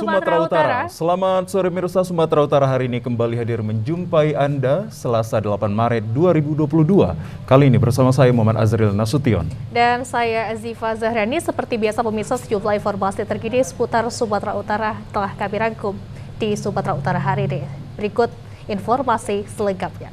Sumatera Utara. Selamat sore pemirsa. Sumatera Utara hari ini kembali hadir menjumpai Anda Selasa 8 Maret 2022. Kali ini bersama saya Muhammad Azril Nasution. Dan saya Azifa Zahrani. Seperti biasa pemirsa, sejumlah informasi terkini seputar Sumatera Utara telah kami rangkum di Sumatera Utara hari ini. Berikut informasi selengkapnya.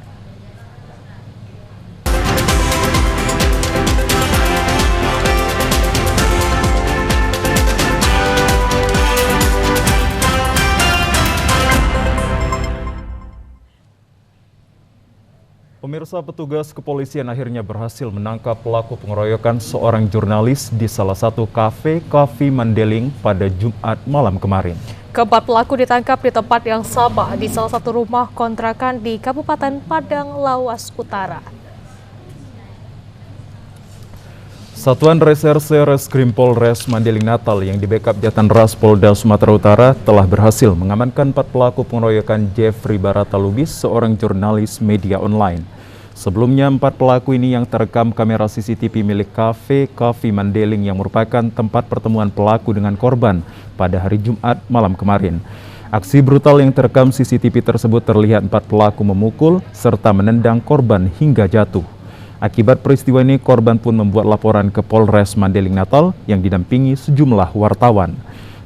Pemirsa, petugas kepolisian akhirnya berhasil menangkap pelaku pengeroyokan seorang jurnalis di salah satu kafe Coffee Mandeling pada Jumat malam kemarin. Keempat pelaku ditangkap di tempat yang sama di salah satu rumah kontrakan di Kabupaten Padang Lawas Utara. Satuan Reserse Reskrim Polres Mandeling Natal yang di-backup Jatanras Polda Sumatera Utara telah berhasil mengamankan 4 pelaku pengeroyokan Jeffrey Barata Lubis, seorang jurnalis media online. Sebelumnya 4 pelaku ini yang terekam kamera CCTV milik kafe Coffee Mandeling yang merupakan tempat pertemuan pelaku dengan korban pada hari Jumat malam kemarin. Aksi brutal yang terekam CCTV tersebut terlihat 4 pelaku memukul serta menendang korban hingga jatuh. Akibat peristiwa ini, korban pun membuat laporan ke Polres Mandeling Natal yang didampingi sejumlah wartawan.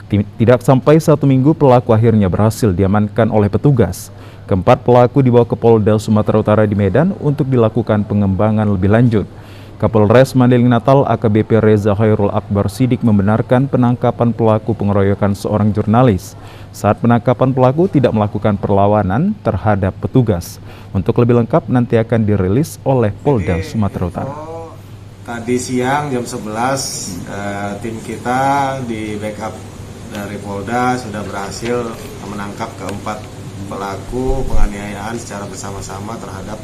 Tidak sampai 1 minggu, pelaku akhirnya berhasil diamankan oleh petugas. Keempat pelaku dibawa ke Polda Sumatera Utara di Medan untuk dilakukan pengembangan lebih lanjut. Kapolres Mandeling Natal AKBP Reza Khairul Akbar Sidik membenarkan penangkapan pelaku pengeroyokan seorang jurnalis. Saat penangkapan pelaku tidak melakukan perlawanan terhadap petugas. Untuk lebih lengkap nanti akan dirilis oleh Polda Sumatera Utara. Tadi siang jam 11 tim kita di backup dari Polda sudah berhasil menangkap keempat pelaku penganiayaan secara bersama-sama terhadap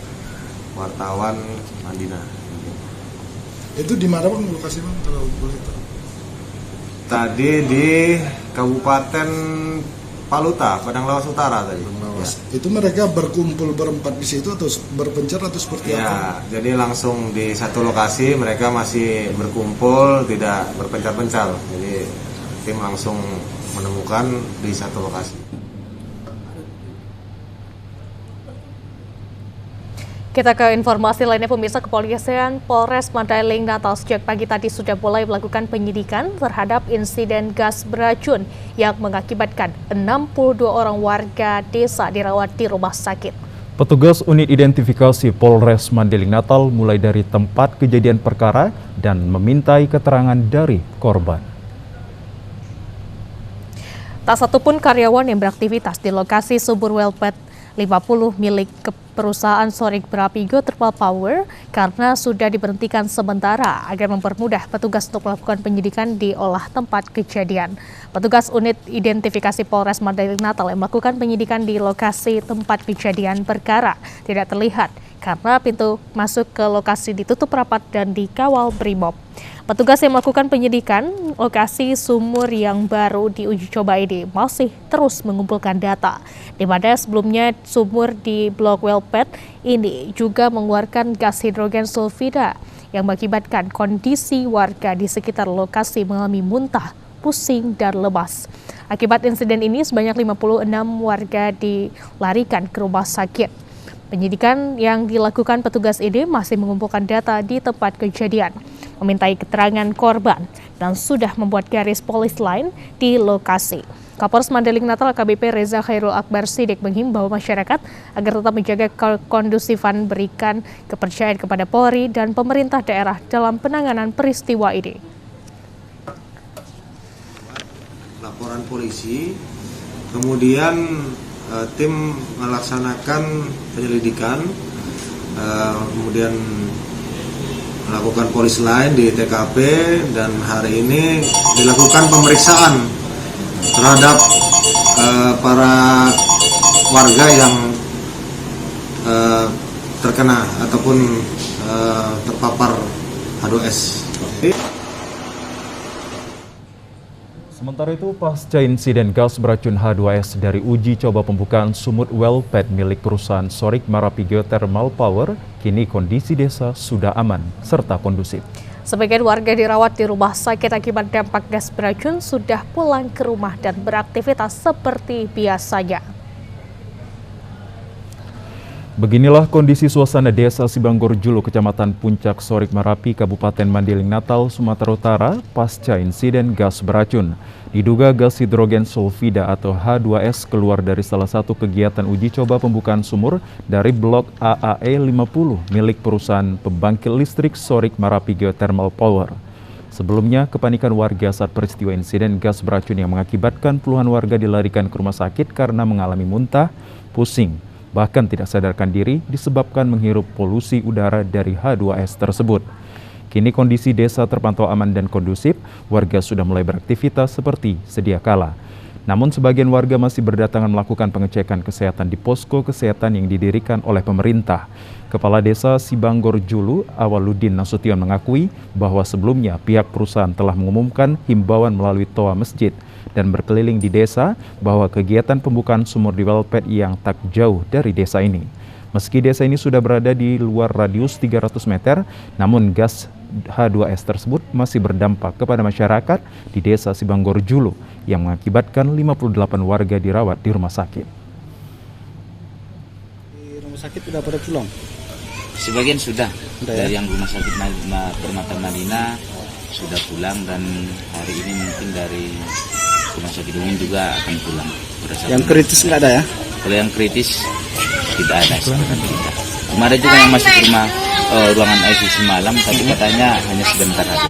wartawan Mandina. Itu di mana Bang lokasi Bang kalau boleh tahu? Tadi di Kabupaten Paluta, Padang Lawas Utara tadi. Ya. Itu mereka berkumpul berempat di situ atau berpencar atau seperti apa? Ya, jadi langsung di satu lokasi mereka masih berkumpul, tidak berpencar-pencar. Jadi tim langsung menemukan di satu lokasi. Kita ke informasi lainnya pemirsa. Kepolisian Polres Mandeling Natal sejak pagi tadi sudah mulai melakukan penyidikan terhadap insiden gas beracun yang mengakibatkan 62 orang warga desa dirawat di rumah sakit. Petugas unit identifikasi Polres Mandeling Natal mulai dari tempat kejadian perkara dan memintai keterangan dari korban. Tak satupun karyawan yang beraktivitas di lokasi sumur Wellpet 50 milik perusahaan Sorik Berapi Geothermal Power karena sudah diberhentikan sementara agar mempermudah petugas untuk melakukan penyidikan di olah tempat kejadian. Petugas unit identifikasi Polres Mandeling Natal yang melakukan penyidikan di lokasi tempat kejadian perkara tidak terlihat karena pintu masuk ke lokasi ditutup rapat dan dikawal Brimob. Petugas yang melakukan penyidikan lokasi sumur yang baru diuji coba ini masih terus mengumpulkan data, di mana sebelumnya sumur di Blok Wellpet ini juga mengeluarkan gas hidrogen sulfida yang mengakibatkan kondisi warga di sekitar lokasi mengalami muntah, pusing, dan lemas. Akibat insiden ini sebanyak 56 warga dilarikan ke rumah sakit. Penyidikan yang dilakukan petugas ini masih mengumpulkan data di tempat kejadian, memintai keterangan korban, dan sudah membuat garis polis line di lokasi. Kapolres Mandeling Natal AKBP Reza Khairul Akbar Sidik menghimbau masyarakat agar tetap menjaga kondusifan, berikan kepercayaan kepada Polri dan pemerintah daerah dalam penanganan peristiwa ini. Laporan polisi, kemudian tim melaksanakan penyelidikan, kemudian melakukan polis lain di TKP, dan hari ini dilakukan pemeriksaan terhadap para warga yang terkena ataupun terpapar H2S. Sementara itu, pasca insiden gas beracun H2S dari uji coba pembukaan sumur Wellpet milik perusahaan Sorik Berapi Geothermal Power, kini kondisi desa sudah aman serta kondusif. Sebagian warga dirawat di rumah sakit akibat dampak gas beracun sudah pulang ke rumah dan beraktivitas seperti biasanya. Beginilah kondisi suasana desa Sibanggor Julu, Kecamatan Puncak Sorik Marapi, Kabupaten Mandailing Natal, Sumatera Utara, pasca insiden gas beracun. Diduga gas hidrogen sulfida atau H2S keluar dari salah satu kegiatan uji coba pembukaan sumur dari blok AAE 50 milik perusahaan pembangkit listrik Sorik Marapi Geothermal Power. Sebelumnya, kepanikan warga saat peristiwa insiden gas beracun yang mengakibatkan puluhan warga dilarikan ke rumah sakit karena mengalami muntah, pusing, bahkan tidak sadarkan diri disebabkan menghirup polusi udara dari H2S tersebut. Kini kondisi desa terpantau aman dan kondusif, warga sudah mulai beraktivitas seperti sedia kala. Namun sebagian warga masih berdatangan melakukan pengecekan kesehatan di posko kesehatan yang didirikan oleh pemerintah. Kepala Desa Sibanggor Julu, Awaludin Nasution mengakui bahwa sebelumnya pihak perusahaan telah mengumumkan himbauan melalui toa masjid dan berkeliling di desa bahwa kegiatan pembukaan sumur di Welpet yang tak jauh dari desa ini. Meski desa ini sudah berada di luar radius 300 meter, namun gas H2S tersebut masih berdampak kepada masyarakat di desa Sibanggor Julu yang mengakibatkan 58 warga dirawat di rumah sakit. Di rumah sakit sudah pada pulang? Sebagian sudah ya? Dari yang rumah sakit Permata Madinah sudah pulang, dan hari ini mungkin dari rumah sakit umum juga akan pulang. Yang kritis nggak ada ya? Kalau yang kritis tidak ada. Kemarin juga yang masuk rumah ruangan ICU semalam, tapi katanya hanya sebentar aja.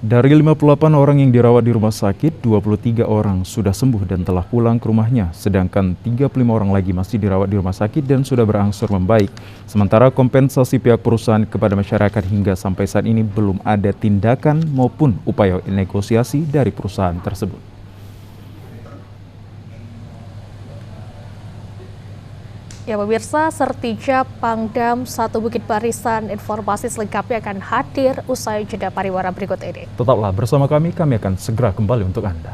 Dari 58 orang yang dirawat di rumah sakit, 23 orang sudah sembuh dan telah pulang ke rumahnya, sedangkan 35 orang lagi masih dirawat di rumah sakit dan sudah berangsur membaik. Sementara kompensasi pihak perusahaan kepada masyarakat hingga sampai saat ini belum ada tindakan maupun upaya negosiasi dari perusahaan tersebut. Ya pemirsa, Sertija Pangdam 1 Bukit Barisan, informasi selengkapnya akan hadir usai jeda pariwara berikut ini. Tetaplah bersama kami akan segera kembali untuk Anda.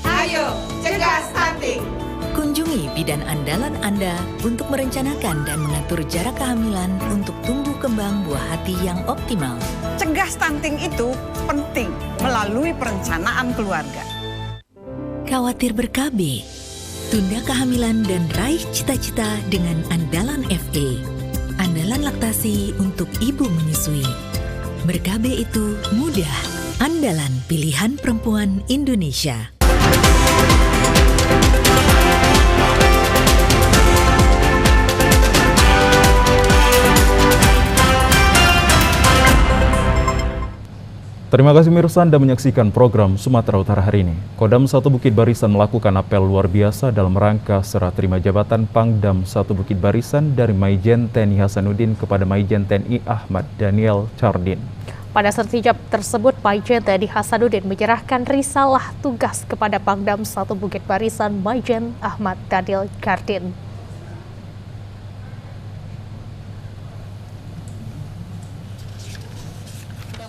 Ayo, cegah stunting. Kunjungi bidan andalan Anda untuk merencanakan dan mengatur jarak kehamilan untuk tumbuh kembang buah hati yang optimal. Cegah stunting itu penting melalui perencanaan keluarga. Khawatir ber-KB? Tunda kehamilan dan raih cita-cita dengan Andalan FA. Andalan laktasi untuk ibu menyusui. Ber-KB itu mudah. Andalan pilihan perempuan Indonesia. Terima kasih pemirsa, Anda menyaksikan program Sumatera Utara hari ini. Kodam 1 Bukit Barisan melakukan apel luar biasa dalam rangka serah terima jabatan Pangdam 1 Bukit Barisan dari Maijen TNI Hasanuddin kepada Maijen TNI Ahmad Daniel Chardin. Pada sertijab tersebut, Maijen TNI Hasanuddin menyerahkan risalah tugas kepada Pangdam 1 Bukit Barisan Maijen Ahmad Daniel Chardin.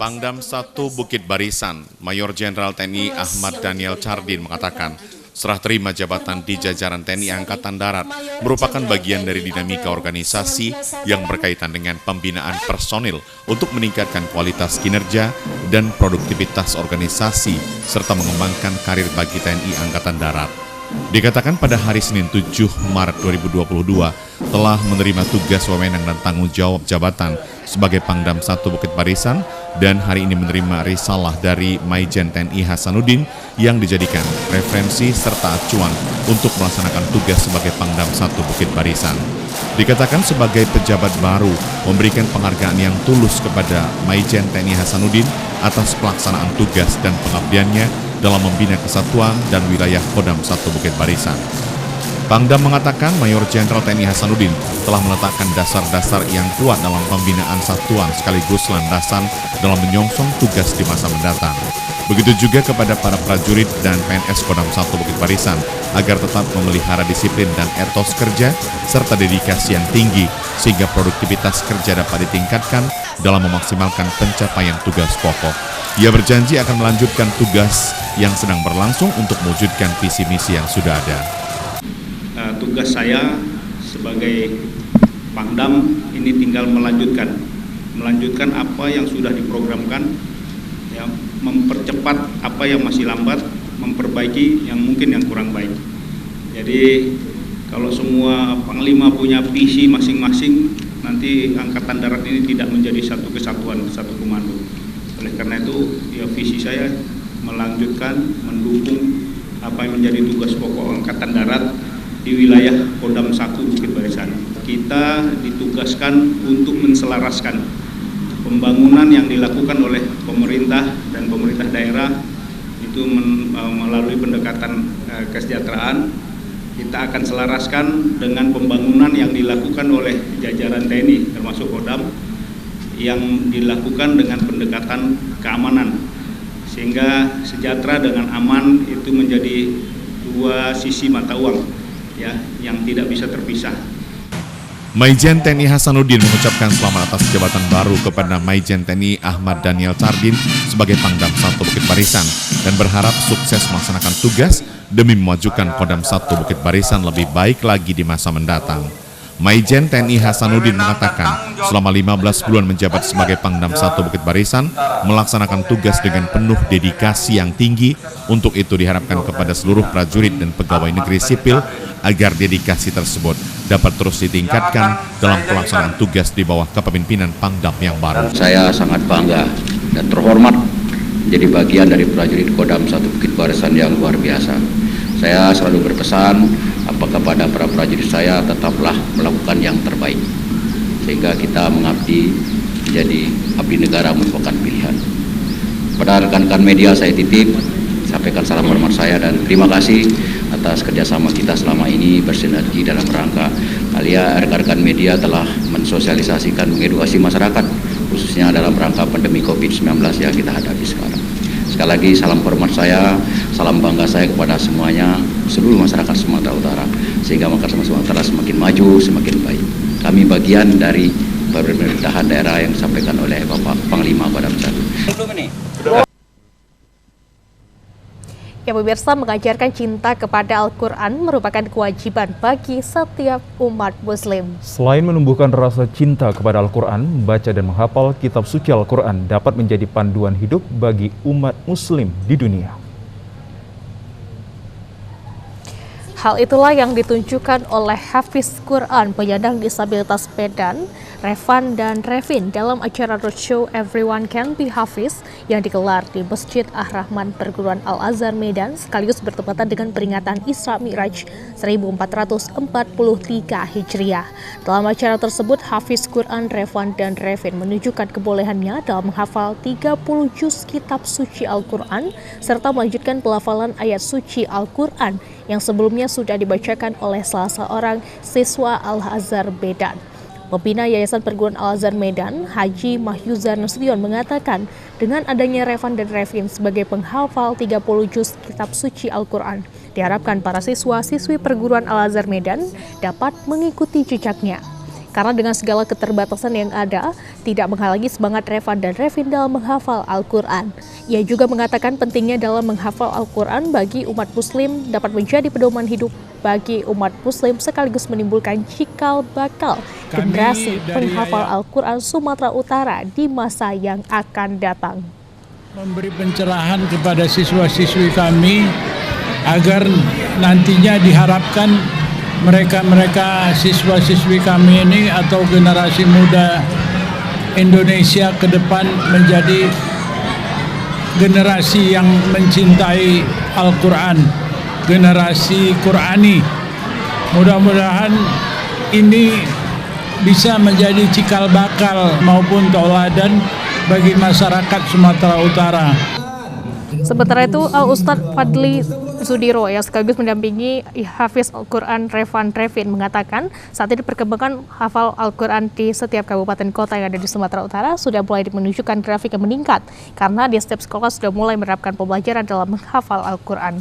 Pangdam 1 Bukit Barisan, Mayor Jenderal TNI Ahmad Daniel Chardin mengatakan, serah terima jabatan di jajaran TNI Angkatan Darat merupakan bagian dari dinamika organisasi yang berkaitan dengan pembinaan personil untuk meningkatkan kualitas kinerja dan produktivitas organisasi serta mengembangkan karir bagi TNI Angkatan Darat. Dikatakan pada hari Senin 7 Maret 2022 telah menerima tugas wewenang dan tanggung jawab jabatan sebagai Pangdam 1 Bukit Barisan dan hari ini menerima risalah dari Maijen TNI Hasanuddin yang dijadikan referensi serta acuan untuk melaksanakan tugas sebagai Pangdam 1 Bukit Barisan. Dikatakan sebagai pejabat baru memberikan penghargaan yang tulus kepada Maijen TNI Hasanuddin atas pelaksanaan tugas dan pengabdiannya dalam membina kesatuan dan wilayah Kodam 1 Bukit Barisan. Pangdam mengatakan Mayor Jenderal TNI Hasanuddin telah meletakkan dasar-dasar yang kuat dalam pembinaan satuan sekaligus landasan dalam menyongsong tugas di masa mendatang. Begitu juga kepada para prajurit dan PNS Kodam 1 Bukit Barisan agar tetap memelihara disiplin dan etos kerja serta dedikasi yang tinggi sehingga produktivitas kerja dapat ditingkatkan dalam memaksimalkan pencapaian tugas pokok. Ia berjanji akan melanjutkan tugas yang sedang berlangsung untuk mewujudkan visi misi yang sudah ada. Tugas saya sebagai Pangdam ini tinggal melanjutkan apa yang sudah diprogramkan, ya, mempercepat apa yang masih lambat, memperbaiki yang mungkin yang kurang baik. Jadi kalau semua Panglima punya visi masing-masing, nanti Angkatan Darat ini tidak menjadi satu kesatuan, satu komando. Oleh karena itu, ya visi saya melanjutkan, mendukung apa yang menjadi tugas pokok Angkatan Darat di wilayah Kodam 1 Bukit Barisan. Kita ditugaskan untuk menselaraskan pembangunan yang dilakukan oleh pemerintah dan pemerintah daerah itu melalui pendekatan kesejahteraan. Kita akan selaraskan dengan pembangunan yang dilakukan oleh jajaran TNI termasuk Kodam yang dilakukan dengan pendekatan keamanan, sehingga sejahtera dengan aman itu menjadi dua sisi mata uang, ya, yang tidak bisa terpisah. Maijen TNI Hasanuddin mengucapkan selamat atas jabatan baru kepada Maijen TNI Ahmad Daniel Chardin sebagai Pangdam 1 Bukit Barisan dan berharap sukses melaksanakan tugas demi memajukan Kodam 1 Bukit Barisan lebih baik lagi di masa mendatang. Maijen TNI Hasanuddin mengatakan selama 15 bulan menjabat sebagai Pangdam 1 Bukit Barisan melaksanakan tugas dengan penuh dedikasi yang tinggi. Untuk itu diharapkan kepada seluruh prajurit dan pegawai negeri sipil agar dedikasi tersebut dapat terus ditingkatkan dalam pelaksanaan tugas di bawah kepemimpinan Pangdam yang baru. Saya sangat bangga dan terhormat menjadi bagian dari prajurit Kodam 1 Bukit Barisan yang luar biasa. Saya selalu berpesan kepada para prajurit saya tetaplah melakukan yang terbaik, sehingga kita mengabdi menjadi abdi negara merupakan pilihan. Pada rekan-rekan media saya titip sampaikan salam hormat saya dan terima kasih atas kerjasama kita selama ini bersinergi dalam rangka rekan-rekan media telah mensosialisasikan, mengedukasi masyarakat khususnya dalam rangka pandemi COVID-19 yang kita hadapi sekarang. Sekali lagi salam hormat saya, salam bangga saya kepada semuanya, seluruh masyarakat Sumatera Utara, sehingga masyarakat Sumatera Utara semakin maju, semakin baik. Kami bagian dari pemerintahan daerah yang disampaikan oleh Bapak Panglima Kodam 1. Ya pemirsa, mengajarkan cinta kepada Al-Quran merupakan kewajiban bagi setiap umat muslim. Selain menumbuhkan rasa cinta kepada Al-Quran, membaca dan menghafal kitab suci Al-Quran dapat menjadi panduan hidup bagi umat muslim di dunia. Hal itulah yang ditunjukkan oleh Hafiz Quran penyandang disabilitas Medan, Revan dan Revin dalam acara roadshow Everyone Can Be Hafiz yang digelar di Masjid Ar-Rahman Perguruan Al-Azhar Medan sekaligus bertepatan dengan peringatan Isra Mi'raj 1443 Hijriah. Dalam acara tersebut, Hafiz Quran, Revan dan Revin menunjukkan kebolehannya dalam menghafal 30 juz kitab suci Al-Quran serta melanjutkan pelafalan ayat suci Al-Quran yang sebelumnya sudah dibacakan oleh salah seorang siswa Al-Azhar Medan. Pembina Yayasan Perguruan Al-Azhar Medan, Haji Mahyuzar Nasution mengatakan dengan adanya Revan dan Revin sebagai penghafal 30 juz kitab suci Al-Quran, diharapkan para siswa-siswi Perguruan Al-Azhar Medan dapat mengikuti jejaknya. Karena dengan segala keterbatasan yang ada, tidak menghalangi semangat Revan dan Revin dalam menghafal Al-Quran. Ia juga mengatakan pentingnya dalam menghafal Al-Quran bagi umat muslim dapat menjadi pedoman hidup bagi umat muslim sekaligus menimbulkan cikal bakal generasi penghafal Al-Quran Sumatera Utara di masa yang akan datang. Memberi pencerahan kepada siswa-siswi kami agar nantinya diharapkan mereka siswa-siswi kami ini atau generasi muda Indonesia ke depan menjadi generasi yang mencintai Al-Quran, generasi Qurani. Mudah-mudahan ini bisa menjadi cikal bakal maupun tauladan bagi masyarakat Sumatera Utara. Sementara itu, Ustadz Fadli Sudiro yang sekaligus mendampingi Hafiz Al-Quran Revan Revin mengatakan saat ini perkembangan hafal Al-Quran di setiap kabupaten kota yang ada di Sumatera Utara sudah mulai menunjukkan grafik yang meningkat karena di setiap sekolah sudah mulai menerapkan pembelajaran dalam menghafal Al-Quran.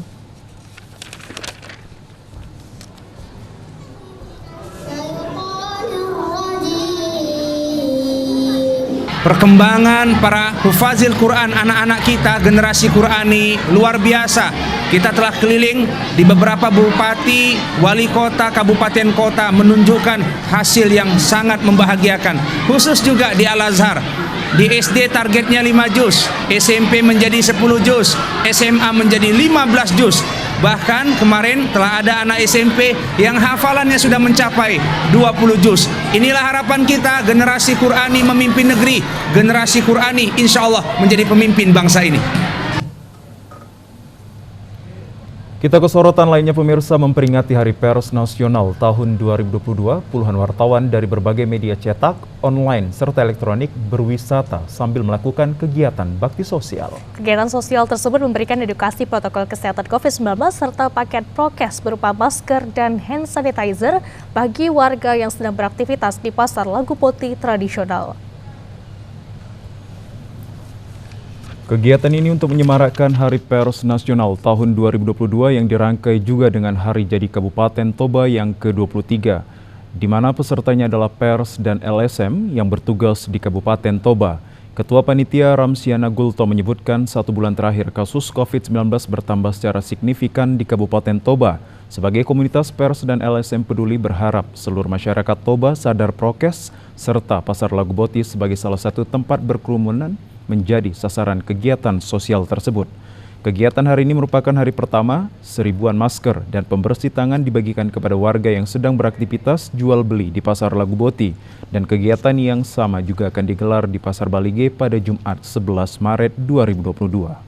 perkembangan para hufazil Quran, anak-anak kita, generasi Qurani luar biasa. Kita telah keliling di beberapa bupati, wali kota, kabupaten kota, menunjukkan hasil yang sangat membahagiakan. Khusus juga di Al-Azhar. Di SD targetnya 5 juz, SMP menjadi 10 juz, SMA menjadi 15 juz. Bahkan kemarin telah ada anak SMP yang hafalannya sudah mencapai 20 juz. Inilah harapan kita, generasi Qurani memimpin negeri. Generasi Qurani insya Allah menjadi pemimpin bangsa ini. Kita ke sorotan lainnya, pemirsa. Memperingati Hari Pers Nasional tahun 2022, puluhan wartawan dari berbagai media cetak, online, serta elektronik berwisata sambil melakukan kegiatan bakti sosial. Kegiatan sosial tersebut memberikan edukasi protokol kesehatan COVID-19 serta paket prokes berupa masker dan hand sanitizer bagi warga yang sedang beraktivitas di Pasar Lagu Poti tradisional. Kegiatan ini untuk menyemarakkan Hari Pers Nasional tahun 2022 yang dirangkai juga dengan Hari Jadi Kabupaten Toba yang ke-23, di mana pesertanya adalah pers dan LSM yang bertugas di Kabupaten Toba. Ketua Panitia Ramsiana Gulto menyebutkan 1 bulan terakhir kasus COVID-19 bertambah secara signifikan di Kabupaten Toba. Sebagai komunitas pers dan LSM peduli berharap seluruh masyarakat Toba sadar prokes serta Pasar Lagu Poti sebagai salah satu tempat berkerumunan menjadi sasaran kegiatan sosial tersebut. Kegiatan hari ini merupakan hari pertama 1000-an masker dan pembersih tangan dibagikan kepada warga yang sedang beraktivitas jual beli di Pasar Lagu Poti, dan kegiatan yang sama juga akan digelar di Pasar Balige pada Jumat 11 Maret 2022.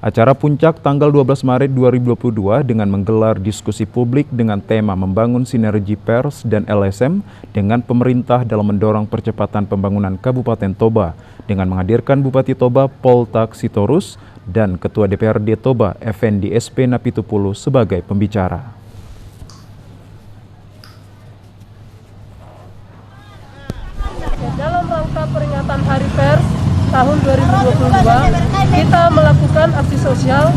Acara puncak tanggal 12 Maret 2022 dengan menggelar diskusi publik dengan tema membangun sinergi pers dan LSM dengan pemerintah dalam mendorong percepatan pembangunan Kabupaten Toba dengan menghadirkan Bupati Toba Pol Tak Sitorus dan Ketua DPRD Toba Effendi SP Napitupulu sebagai pembicara. Dalam rangka peringatan Hari Pers tahun 2022, kita melakukan aksi sosial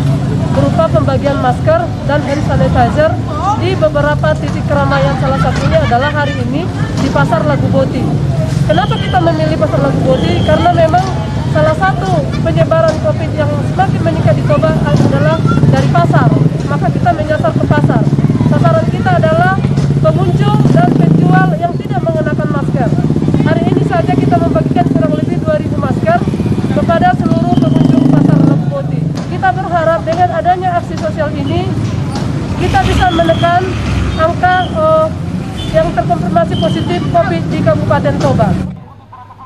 berupa pembagian masker dan hand sanitizer di beberapa titik keramaian. Salah satunya adalah hari ini di Pasar Lagu Poti. Kenapa kita memilih Pasar Lagu Poti? Karena memang salah satu penyebaran COVID yang semakin meningkat di Toba adalah dari pasar. Maka kita menyasar ke pasar. Sasaran kita adalah pengunjung dan penjual yang tidak mengenakan masker. Hari ini saja kita membagikan kurang lebih 2.000 masker kepada seluruh pengunjung Pasar Lagu Poti. Kita berharap dengan adanya aksi sosial ini, kita bisa menekan angka yang terkonfirmasi positif COVID di Kabupaten Toba.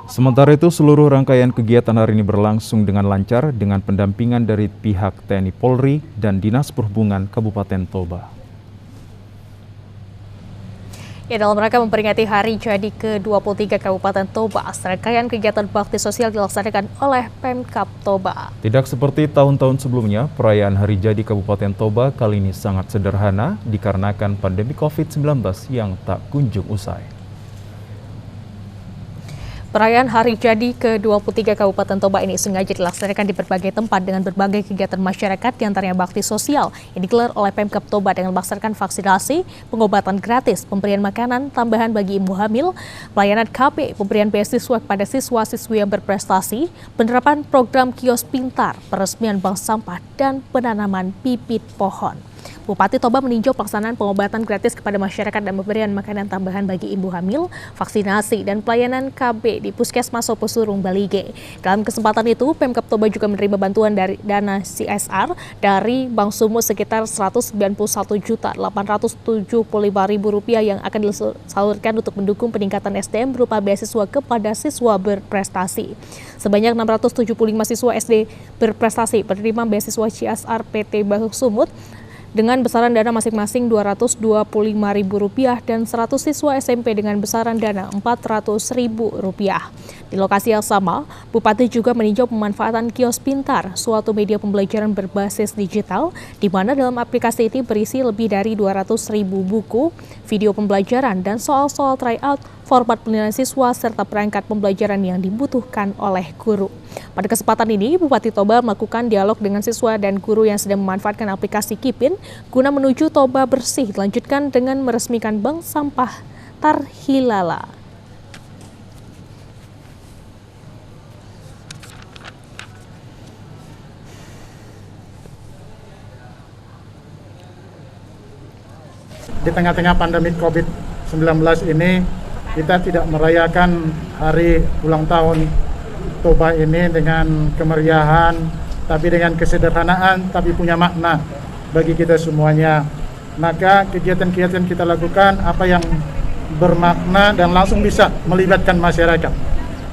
Sementara itu, seluruh rangkaian kegiatan hari ini berlangsung dengan lancar dengan pendampingan dari pihak TNI Polri dan Dinas Perhubungan Kabupaten Toba. Ya, dalam rangka memperingati Hari Jadi ke-23 Kabupaten Toba, serangkaian kegiatan bakti sosial dilaksanakan oleh Pemkab Toba. Tidak seperti tahun-tahun sebelumnya, perayaan Hari Jadi Kabupaten Toba kali ini sangat sederhana dikarenakan pandemi COVID-19 yang tak kunjung usai. Perayaan Hari Jadi ke-23 Kabupaten Toba ini sengaja dilaksanakan di berbagai tempat dengan berbagai kegiatan masyarakat, diantaranya bakti sosial yang digelar oleh Pemkab Toba dengan melaksanakan vaksinasi, pengobatan gratis, pemberian makanan tambahan bagi ibu hamil, pelayanan KP, pemberian beasiswa kepada siswa-siswi yang berprestasi, penerapan program kios pintar, peresmian bank sampah, dan penanaman bibit pohon. Bupati Toba meninjau pelaksanaan pengobatan gratis kepada masyarakat dan pemberian makanan tambahan bagi ibu hamil, vaksinasi, dan pelayanan KB di Puskesmas Soposurung Balige. Dalam kesempatan itu, Pemkab Toba juga menerima bantuan dari dana CSR dari Bank Sumut sekitar Rp191.875.000 yang akan disalurkan untuk mendukung peningkatan SDM berupa beasiswa kepada siswa berprestasi. Sebanyak 675 siswa SD berprestasi penerima beasiswa CSR PT Bank Sumut dengan besaran dana masing-masing Rp225.000 dan 100 siswa SMP dengan besaran dana Rp400.000. Di lokasi yang sama, Bupati juga meninjau pemanfaatan kios pintar, suatu media pembelajaran berbasis digital, di mana dalam aplikasi ini berisi lebih dari 200.000 buku, video pembelajaran, dan soal-soal tryout, format penilaian siswa, serta perangkat pembelajaran yang dibutuhkan oleh guru. Pada kesempatan ini, Bupati Toba melakukan dialog dengan siswa dan guru yang sedang memanfaatkan aplikasi Kipin guna menuju Toba bersih, dilanjutkan dengan meresmikan bank sampah Tarhilala. di tengah-tengah pandemi COVID-19 ini kita tidak merayakan hari ulang tahun Toba ini dengan kemeriahan, tapi dengan kesederhanaan, tapi punya makna bagi kita semuanya. Maka kegiatan-kegiatan kita lakukan apa yang bermakna dan langsung bisa melibatkan masyarakat.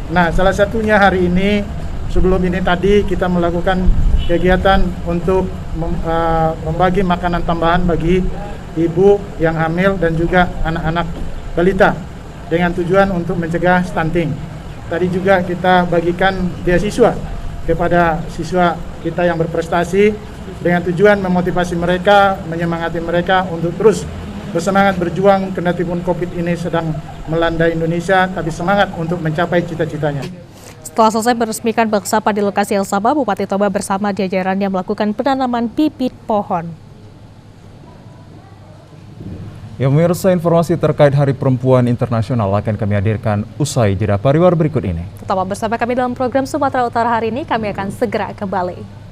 Nah, salah satunya hari ini, sebelum ini tadi kita melakukan kegiatan untuk membagi makanan tambahan bagi ibu yang hamil dan juga anak-anak balita dengan tujuan untuk mencegah stunting. Tadi juga kita bagikan beasiswa kepada siswa kita yang berprestasi dengan tujuan memotivasi mereka, menyemangati mereka untuk terus bersemangat berjuang kendati pun COVID ini sedang melanda Indonesia, tapi semangat untuk mencapai cita-citanya. Setelah selesai meresmikan bank sampah di lokasi yang sama, Bupati Toba bersama jajarannya melakukan penanaman bibit pohon. Ya, pemirsa, informasi terkait Hari Perempuan Internasional akan kami hadirkan usai jeda pariwara berikut ini. Tetap bersama kami dalam program Sumatera Utara hari ini, kami akan segera kembali.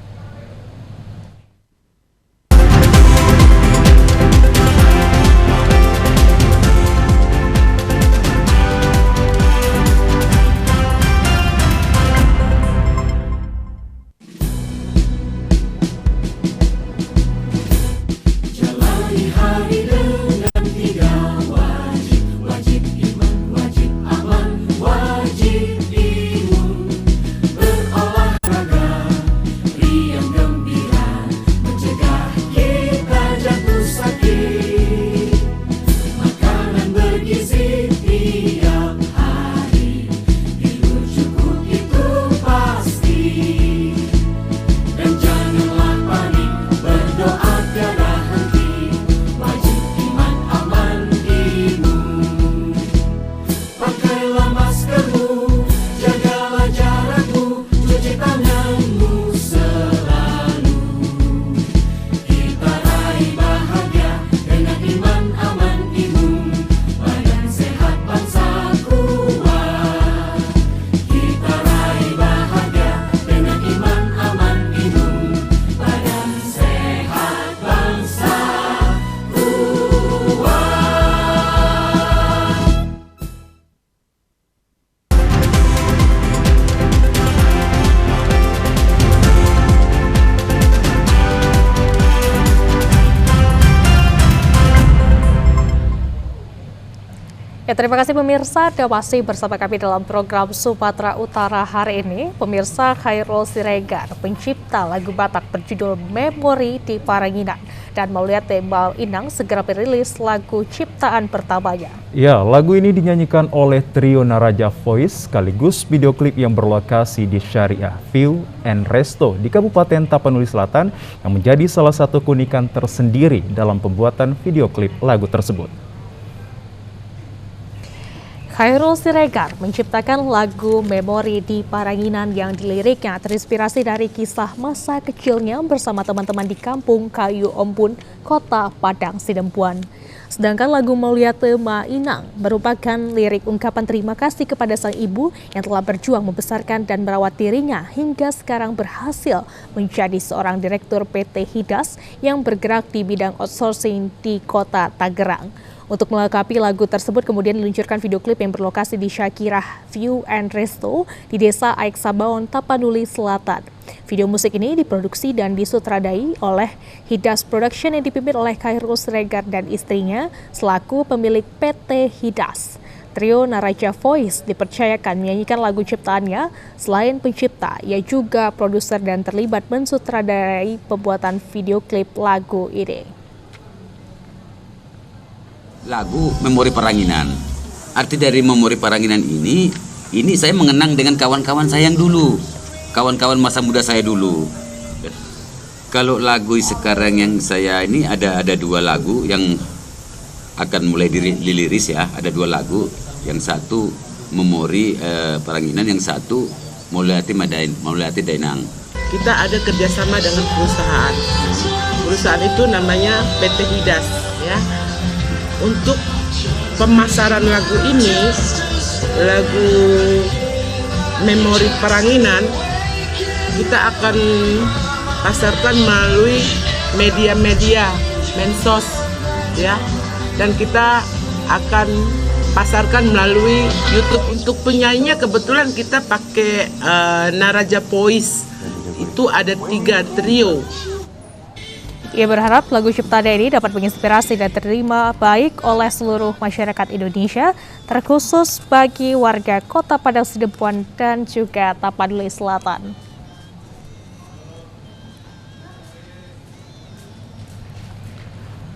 Ya, terima kasih pemirsa, Anda masih bersama kami dalam program Sumatera Utara hari ini. Pemirsa, Khairul Siregar, pencipta lagu Batak berjudul Memori di Paranginan, dan melihat tema Inang segera merilis lagu ciptaan pertamanya. Ya, lagu ini dinyanyikan oleh trio Naraja Voice sekaligus video klip yang berlokasi di Syariah View and Resto di Kabupaten Tapanuli Selatan yang menjadi salah satu keunikan tersendiri dalam pembuatan video klip lagu tersebut. Khairul Siregar menciptakan lagu Memori di Paranginan yang diliriknya terinspirasi dari kisah masa kecilnya bersama teman-teman di kampung Kayu Ompun, Kota Padang Sidempuan. Sedangkan lagu Melihat Tema Inang merupakan lirik ungkapan terima kasih kepada sang ibu yang telah berjuang membesarkan dan merawat dirinya hingga sekarang berhasil menjadi seorang direktur PT Hidas yang bergerak di bidang outsourcing di Kota Tangerang. Untuk melengkapi lagu tersebut kemudian diluncurkan video klip yang berlokasi di Syakirah View and Resto di Desa Aik Sabaon, Tapanuli Selatan. Video musik ini diproduksi dan disutradai oleh Hidas Production yang dipimpin oleh Khairul Siregar dan istrinya selaku pemilik PT Hidas. Trio Naraja Voice dipercayakan menyanyikan lagu ciptaannya. Selain pencipta, ia juga produser dan terlibat mensutradarai pembuatan video klip lagu ini. Lagu Memori Paranginan. Arti dari Memori Paranginan ini saya mengenang dengan kawan-kawan saya yang dulu. Kawan-kawan masa muda saya dulu. Kalau lagu sekarang yang saya ini ada dua lagu yang akan mulai diliris ya. Ada dua lagu. Yang satu Memori Paranginan, yang satu Mauliati Dainang. Kita ada kerjasama dengan perusahaan. Perusahaan itu namanya PT Hidas ya. Untuk pemasaran lagu ini, lagu Memori Paranginan, kita akan pasarkan melalui media-media, mensos, ya, dan kita akan pasarkan melalui YouTube. Untuk penyanyinya kebetulan kita pakai Naraja Voice, itu ada 3 trio. Ia berharap lagu ciptaannya ini dapat menginspirasi dan diterima baik oleh seluruh masyarakat Indonesia, terkhusus bagi warga Kota Padang Sidempuan dan juga Tapanuli Selatan.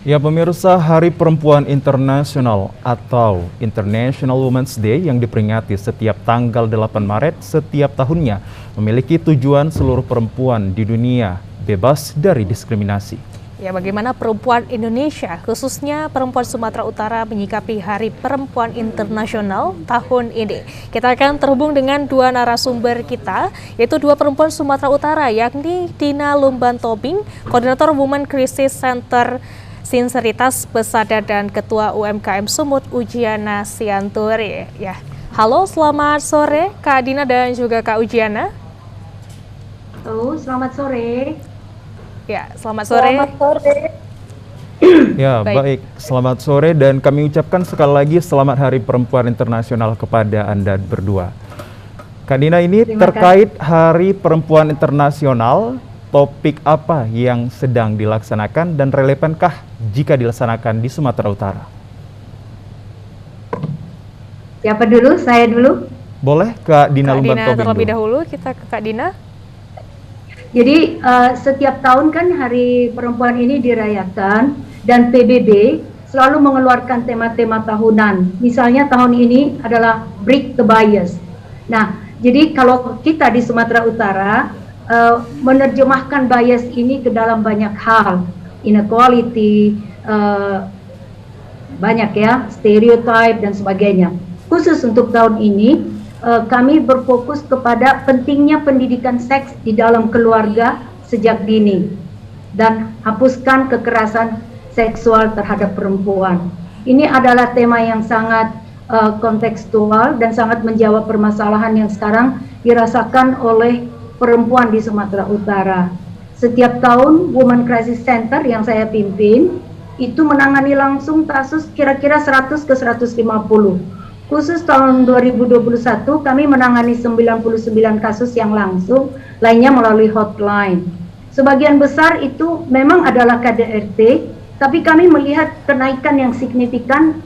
Ya pemirsa, Hari Perempuan Internasional atau International Women's Day yang diperingati setiap tanggal 8 Maret setiap tahunnya memiliki tujuan seluruh perempuan di dunia bebas dari diskriminasi. Ya, bagaimana perempuan Indonesia, khususnya perempuan Sumatera Utara menyikapi Hari Perempuan Internasional tahun ini? Kita akan terhubung dengan 2 narasumber kita, yaitu 2 perempuan Sumatera Utara, yakni Dina Lumban Tobing, Koordinator Women Crisis Center Sinceritas Pesada dan Ketua UMKM Sumut Ujiana Sianturi. Ya, halo, selamat sore Kak Dina dan juga Kak Ujiana. Halo, selamat sore. Ya, selamat sore. Selamat sore. Ya, baik. Selamat sore dan kami ucapkan sekali lagi selamat Hari Perempuan Internasional kepada Anda berdua. Kak Dina, ini terkait Hari Perempuan Internasional, topik apa yang sedang dilaksanakan dan relevankah jika dilaksanakan di Sumatera Utara? Siapa dulu? Saya dulu? Boleh, Kak Dina Lumban Tobing terlebih dahulu, kita ke Kak Dina. Jadi setiap tahun kan Hari Perempuan ini dirayakan dan PBB selalu mengeluarkan tema-tema tahunan. Misalnya tahun ini adalah Break the Bias. Nah, jadi kalau kita di Sumatera Utara menerjemahkan bias ini ke dalam banyak hal, inequality, banyak ya, stereotype dan sebagainya. Khusus untuk tahun ini, kami berfokus kepada pentingnya pendidikan seks di dalam keluarga sejak dini dan hapuskan kekerasan seksual terhadap perempuan. Ini adalah tema yang sangat kontekstual dan sangat menjawab permasalahan yang sekarang dirasakan oleh perempuan di Sumatera Utara. Setiap tahun Women Crisis Center yang saya pimpin itu menangani langsung kasus kira-kira 100 ke 150. Khusus tahun 2021 kami menangani 99 kasus yang langsung, lainnya melalui hotline. Sebagian besar itu memang adalah KDRT, tapi kami melihat kenaikan yang signifikan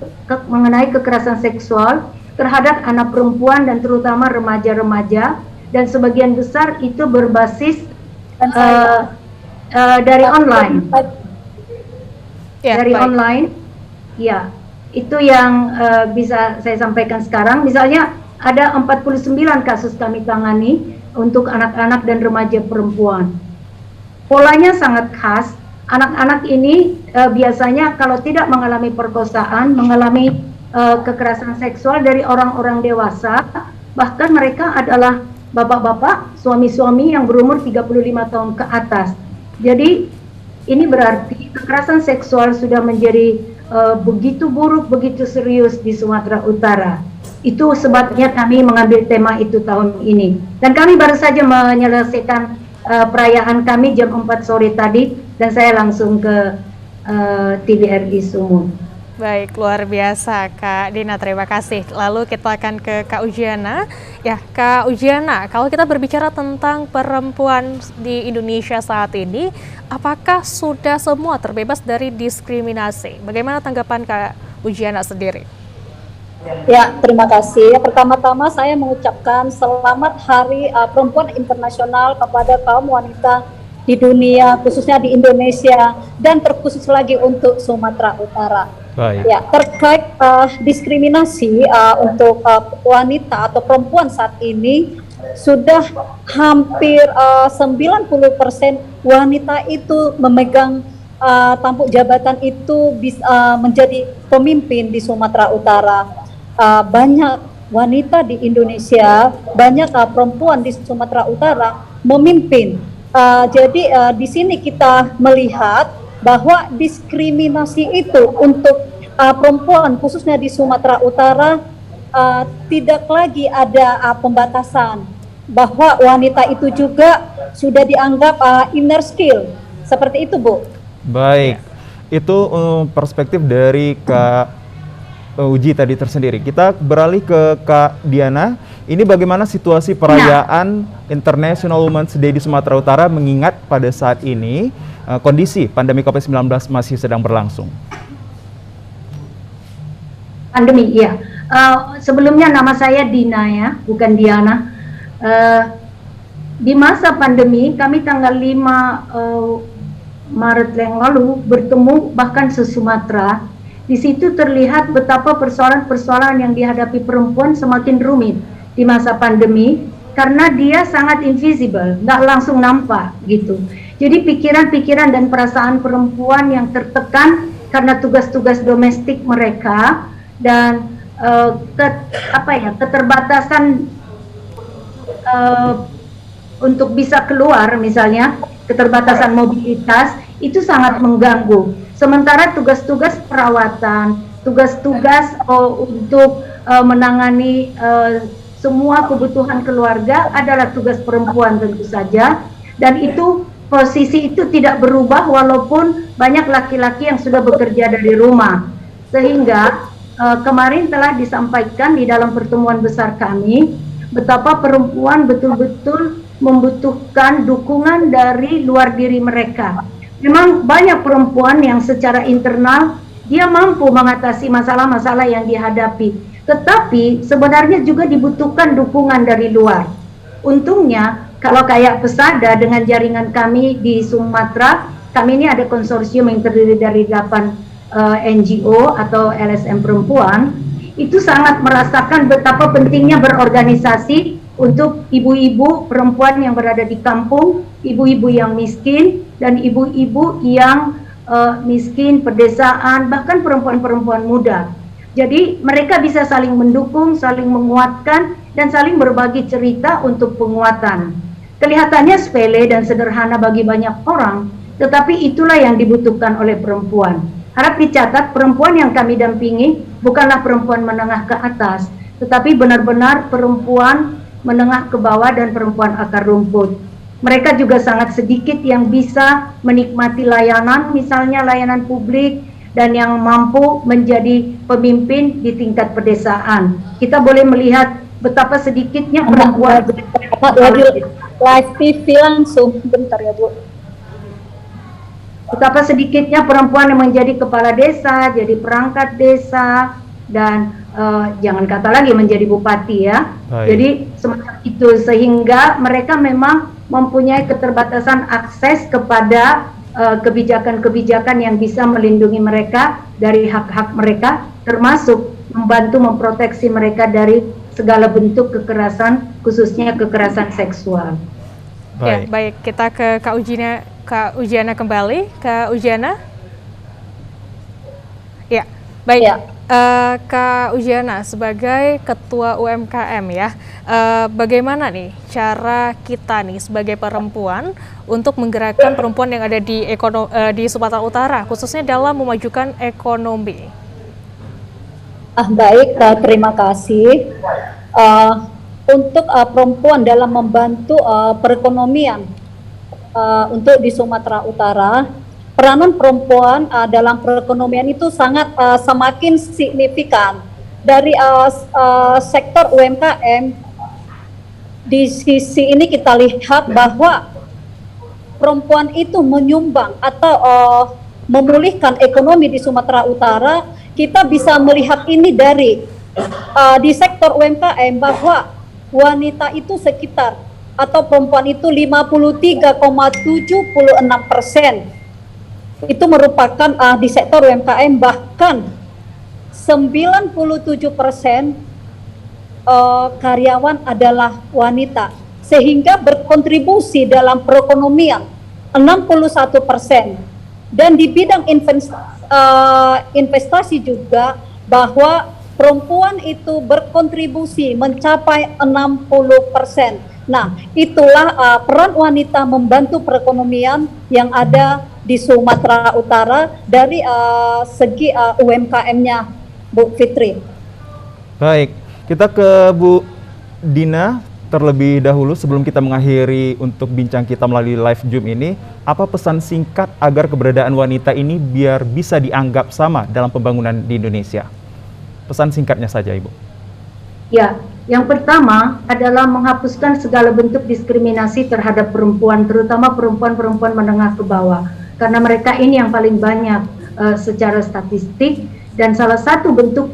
mengenai kekerasan seksual terhadap anak perempuan dan terutama remaja-remaja, dan sebagian besar itu berbasis dari online. Dari online, ya. Itu yang bisa saya sampaikan sekarang. Misalnya ada 49 kasus kami tangani untuk anak-anak dan remaja perempuan. Polanya sangat khas. Anak-anak ini biasanya kalau tidak mengalami perkosaan, mengalami kekerasan seksual dari orang-orang dewasa, bahkan mereka adalah bapak-bapak, suami-suami yang berumur 35 tahun ke atas. Jadi ini berarti kekerasan seksual sudah menjadi begitu buruk, begitu serius di Sumatera Utara. Itu sebabnya kami mengambil tema itu tahun ini. Dan kami baru saja menyelesaikan perayaan kami jam 4 sore tadi, dan saya langsung ke TVRI Sumut. Baik, luar biasa Kak Dina, terima kasih. Lalu kita akan ke Kak Ujiana. Ya, Kak Ujiana, kalau kita berbicara tentang perempuan di Indonesia saat ini, apakah sudah semua terbebas dari diskriminasi? Bagaimana tanggapan Kak Ujiana sendiri? Ya, terima kasih. Pertama-tama saya mengucapkan selamat Hari Perempuan Internasional kepada kaum wanita di dunia, khususnya di Indonesia, dan terkhusus lagi untuk Sumatera Utara. Baik. Ya, terkait diskriminasi untuk wanita atau perempuan saat ini, sudah hampir 90% wanita itu memegang tampuk jabatan itu bisa menjadi pemimpin di Sumatera Utara. Banyak wanita di Indonesia, banyak perempuan di Sumatera Utara memimpin. Jadi di sini kita melihat bahwa diskriminasi itu untuk perempuan khususnya di Sumatera Utara tidak lagi ada pembatasan, bahwa wanita itu juga sudah dianggap inner skill. Seperti itu, Bu. Baik. itu perspektif dari Kak Uji tadi tersendiri. Kita beralih ke Kak Diana. Ini bagaimana situasi perayaan International Women's Day di Sumatera Utara mengingat pada saat ini kondisi pandemi COVID-19 masih sedang berlangsung? Pandemi, iya. Sebelumnya nama saya Dina ya, bukan Diana. Di masa pandemi, kami tanggal 5 Maret yang lalu bertemu bahkan se-Sumatera. Di situ terlihat betapa persoalan-persoalan yang dihadapi perempuan semakin rumit di masa pandemi karena dia sangat invisible, nggak langsung nampak gitu. Jadi pikiran-pikiran dan perasaan perempuan yang tertekan karena tugas-tugas domestik mereka dan keterbatasan untuk bisa keluar, misalnya keterbatasan mobilitas itu sangat mengganggu. Sementara tugas-tugas perawatan, tugas-tugas untuk menangani semua kebutuhan keluarga adalah tugas perempuan tentu saja, dan itu posisi itu tidak berubah walaupun banyak laki-laki yang sudah bekerja dari rumah. Sehingga kemarin telah disampaikan di dalam pertemuan besar kami betapa perempuan betul-betul membutuhkan dukungan dari luar diri mereka. Memang banyak perempuan yang secara internal dia mampu mengatasi masalah-masalah yang dihadapi, tetapi sebenarnya juga dibutuhkan dukungan dari luar. Untungnya kalau kayak Pesada dengan jaringan kami di Sumatera, kami ini ada konsorsium yang terdiri dari 8 NGO atau LSM perempuan, itu sangat merasakan betapa pentingnya berorganisasi untuk ibu-ibu perempuan yang berada di kampung, ibu-ibu yang miskin, dan ibu-ibu yang miskin, pedesaan, bahkan perempuan-perempuan muda. Jadi mereka bisa saling mendukung, saling menguatkan, dan saling berbagi cerita untuk penguatan. Kelihatannya sepele dan sederhana bagi banyak orang, tetapi itulah yang dibutuhkan oleh perempuan. Harap dicatat, perempuan yang kami dampingi bukanlah perempuan menengah ke atas, tetapi benar-benar perempuan menengah ke bawah dan perempuan akar rumput. Mereka juga sangat sedikit yang bisa menikmati layanan, misalnya layanan publik, dan yang mampu menjadi pemimpin di tingkat pedesaan. Kita boleh melihat betapa sedikitnya perempuan live TV langsung, bentar ya Bu. Betapa sedikitnya perempuan yang menjadi kepala desa, jadi perangkat desa, dan jangan kata lagi menjadi bupati ya. Jadi semacam itu, sehingga mereka memang mempunyai keterbatasan akses kepada kebijakan-kebijakan yang bisa melindungi mereka dari hak-hak mereka, termasuk membantu memproteksi mereka dari segala bentuk kekerasan, khususnya kekerasan seksual. Ya, baik, kita ke Kak Ujiana kembali. Kak Ujiana? Ya, baik. Ya. Kak Ujiana, sebagai Ketua UMKM ya, bagaimana nih cara kita nih sebagai perempuan untuk menggerakkan perempuan yang ada di Sumatera Utara, khususnya dalam memajukan ekonomi? Baik, terima kasih. Untuk perempuan dalam membantu perekonomian untuk di Sumatera Utara, peranan perempuan dalam perekonomian itu sangat semakin signifikan. Dari sektor UMKM, di sisi ini kita lihat bahwa perempuan itu menyumbang atau memulihkan ekonomi di Sumatera Utara. Kita bisa melihat ini dari di sektor UMKM bahwa wanita itu sekitar atau perempuan itu 53,76%. Itu merupakan di sektor UMKM, bahkan 97% karyawan adalah wanita, sehingga berkontribusi dalam perekonomian 61%. Dan di bidang investasi juga bahwa perempuan itu berkontribusi mencapai 60%. Nah, itulah peran wanita membantu perekonomian yang ada di Sumatera Utara dari segi UMKM-nya, Bu Fitri. Baik, kita ke Bu Dina. terlebih dahulu sebelum kita mengakhiri untuk bincang kita melalui live Zoom ini, apa pesan singkat agar keberadaan wanita ini biar bisa dianggap sama dalam pembangunan di Indonesia? Pesan singkatnya saja, Ibu. Ya, yang pertama adalah menghapuskan segala bentuk diskriminasi terhadap perempuan, terutama perempuan-perempuan menengah ke bawah. Karena mereka ini yang paling banyak secara statistik, dan salah satu bentuk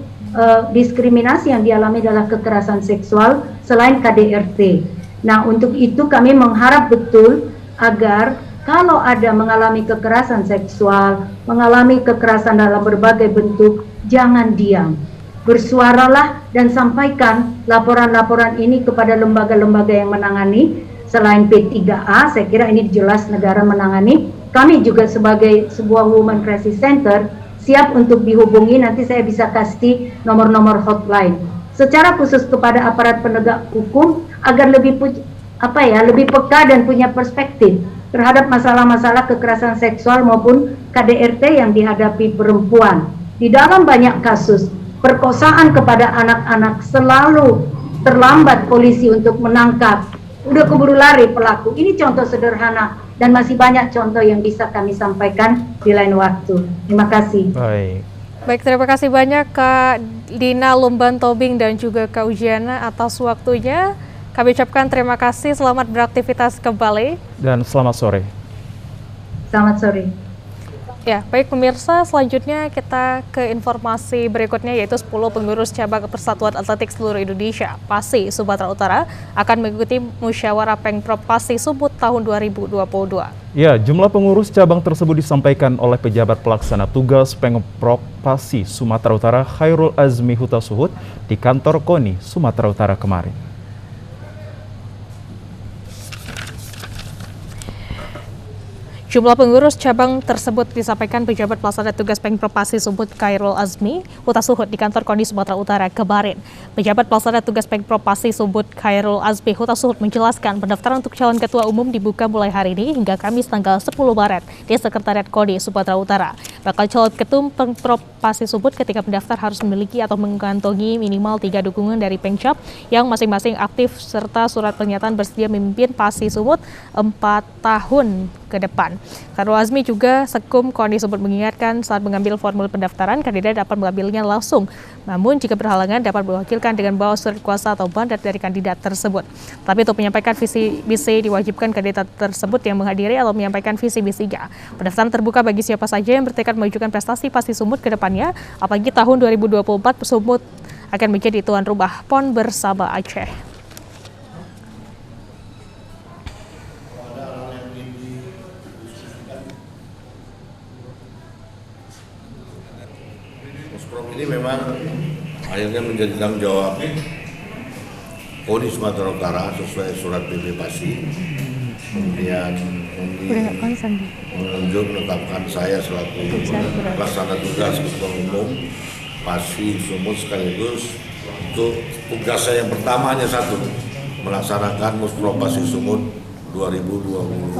diskriminasi yang dialami adalah kekerasan seksual selain KDRT. Nah, untuk itu kami mengharap betul agar kalau ada mengalami kekerasan seksual, mengalami kekerasan dalam berbagai bentuk, jangan diam. Bersuaralah dan sampaikan laporan-laporan ini kepada lembaga-lembaga yang menangani. Selain P3A, saya kira ini jelas negara menangani. Kami juga sebagai sebuah Women Crisis Center siap untuk dihubungi, nanti saya bisa kasih nomor-nomor hotline. Secara khusus kepada aparat penegak hukum agar lebih peka dan punya perspektif terhadap masalah-masalah kekerasan seksual maupun KDRT yang dihadapi perempuan. Di dalam banyak kasus perkosaan kepada anak-anak selalu terlambat polisi untuk menangkap. Udah keburu lari pelaku. Ini contoh sederhana dan masih banyak contoh yang bisa kami sampaikan di lain waktu. Terima kasih. Baik, terima kasih banyak Kak Dina Lumban Tobing dan juga Kak Ujiana atas waktunya. Kami ucapkan terima kasih, selamat beraktivitas kembali. Dan selamat sore. Selamat sore. Ya, baik pemirsa, selanjutnya kita ke informasi berikutnya, yaitu 10 pengurus cabang Persatuan Atletik seluruh Indonesia PASI Sumatera Utara akan mengikuti musyawarah Pengprov PASI Sumut tahun 2022. Ya, jumlah pengurus cabang tersebut disampaikan oleh pejabat pelaksana tugas Pengprov PASI Sumatera Utara Khairul Azmi Hutasuhud di kantor KONI Sumatera Utara kemarin. Jumlah pengurus cabang tersebut disampaikan pejabat pelaksana tugas Pengprov PASI Sumut Khairul Azmi Hutasuhud di kantor KONI Sumatera Utara kemarin. Pejabat pelaksana tugas Pengprov PASI Sumut Khairul Azmi Hutasuhud menjelaskan pendaftaran untuk calon ketua umum dibuka mulai hari ini hingga Kamis tanggal 10 Maret di Sekretariat KONI Sumatera Utara. Bakal calon ketum Pengprov PASI Sumut ketika pendaftar harus memiliki atau mengantongi minimal 3 dukungan dari Pengcap yang masing-masing aktif serta surat pernyataan bersedia memimpin PASI Sumut 4 tahun ke depan. Khairul Azmi juga Sekum KONI Sumut mengingatkan saat mengambil formulir pendaftaran, kandidat dapat mengambilnya langsung. Namun jika berhalangan dapat diwakilkan dengan bawa surat kuasa atau mandat dari kandidat tersebut. Tapi untuk menyampaikan visi misi diwajibkan kandidat tersebut yang menghadiri atau menyampaikan visi misinya. Pendaftaran terbuka bagi siapa saja yang bertekad memajukan prestasi PASI Sumut ke depannya, apalagi tahun 2024 Sumut akan menjadi tuan rumah PON bersama Aceh. Ini memang akhirnya menjadi tanggung jawab KONI Sumatera Utara sesuai surat PP PASI. Kemudian menunjuk menetapkan saya selaku pelaksana tugas ketua umum PASI Sumut, sekaligus untuk tugas saya yang pertama hanya satu, melaksanakan Musprov PASI Sumut 2022.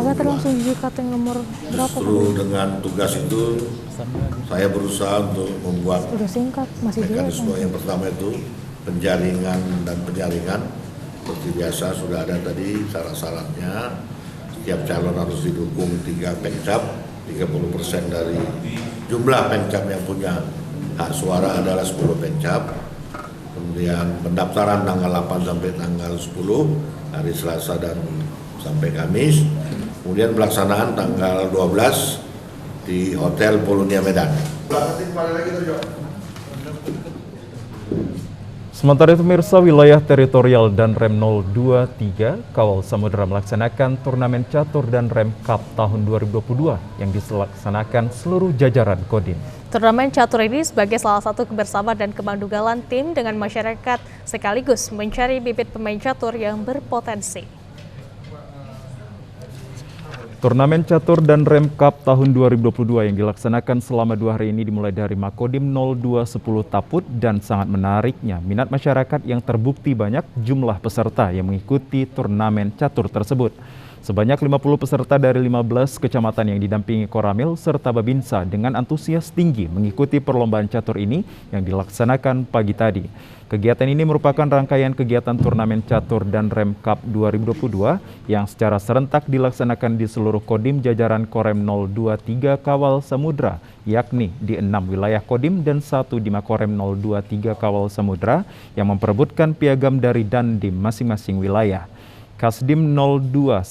Justru dengan tugas itu saya berusaha untuk membuat mekanisme yang pertama itu penjaringan dan penyaringan. Seperti biasa sudah ada tadi syarat-syaratnya. Setiap calon harus didukung 3 Pengcap, 30% dari jumlah Pengcap yang punya hak suara adalah 10 Pengcap. Kemudian pendaftaran tanggal 8 sampai tanggal 10 hari Selasa dan sampai Kamis. Kemudian pelaksanaan tanggal 12 di Hotel Polonia Medan. Sementara itu pemirsa, wilayah teritorial dan Rem 023 Kawal Samudra melaksanakan turnamen catur dan Rem Cup tahun 2022 yang dilaksanakan seluruh jajaran Kodim. Turnamen catur ini sebagai salah satu kebersamaan dan kemandugalan tim dengan masyarakat sekaligus mencari bibit pemain catur yang berpotensi. Turnamen catur dan Rem Cup tahun 2022 yang dilaksanakan selama 2 hari ini dimulai dari Makodim 0210 Taput, dan sangat menariknya minat masyarakat yang terbukti banyak jumlah peserta yang mengikuti turnamen catur tersebut. Sebanyak 50 peserta dari 15 kecamatan yang didampingi Koramil serta Babinsa dengan antusias tinggi mengikuti perlombaan catur ini yang dilaksanakan pagi tadi. Kegiatan ini merupakan rangkaian kegiatan turnamen catur dan Rem Cup 2022 yang secara serentak dilaksanakan di seluruh kodim jajaran Korem 023 Kawal Samudra, yakni di 6 wilayah kodim dan 1 di Makorem 023 Kawal Samudra yang memperebutkan piagam dari dandim masing-masing wilayah. Kasdim 0210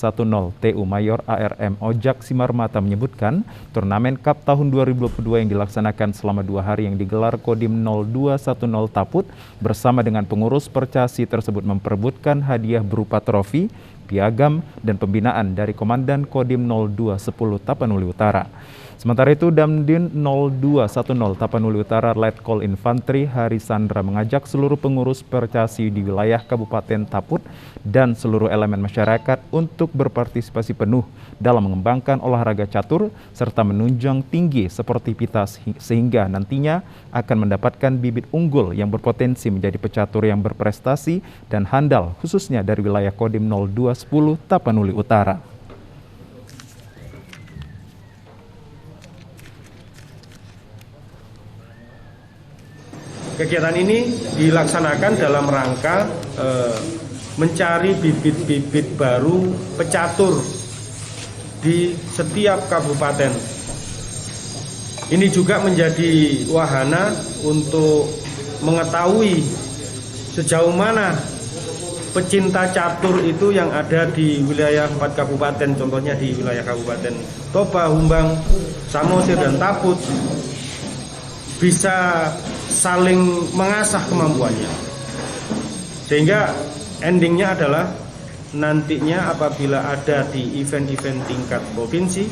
TU Mayor ARM Ojak Simarmata menyebutkan turnamen Cup tahun 2022 yang dilaksanakan selama 2 hari yang digelar Kodim 0210 Taput bersama dengan pengurus Percasi tersebut memperebutkan hadiah berupa trofi, piagam, dan pembinaan dari Komandan Kodim 0210 Tapanuli Utara. Sementara itu, Damdin 0210 Tapanuli Utara Letkol Infantri Hari Sandra mengajak seluruh pengurus Percasi di wilayah Kabupaten Taput dan seluruh elemen masyarakat untuk berpartisipasi penuh dalam mengembangkan olahraga catur serta menunjang tinggi sportivitas sehingga nantinya akan mendapatkan bibit unggul yang berpotensi menjadi pecatur yang berprestasi dan handal khususnya dari wilayah Kodim 0210 Tapanuli Utara. Kegiatan ini dilaksanakan dalam rangka mencari bibit-bibit baru pecatur di setiap kabupaten. Ini juga menjadi wahana untuk mengetahui sejauh mana pecinta catur itu yang ada di wilayah 4 kabupaten, contohnya di wilayah Kabupaten Toba, Humbang, Samosir, dan Taput, bisa saling mengasah kemampuannya. Sehingga endingnya adalah nantinya apabila ada di event-event tingkat provinsi,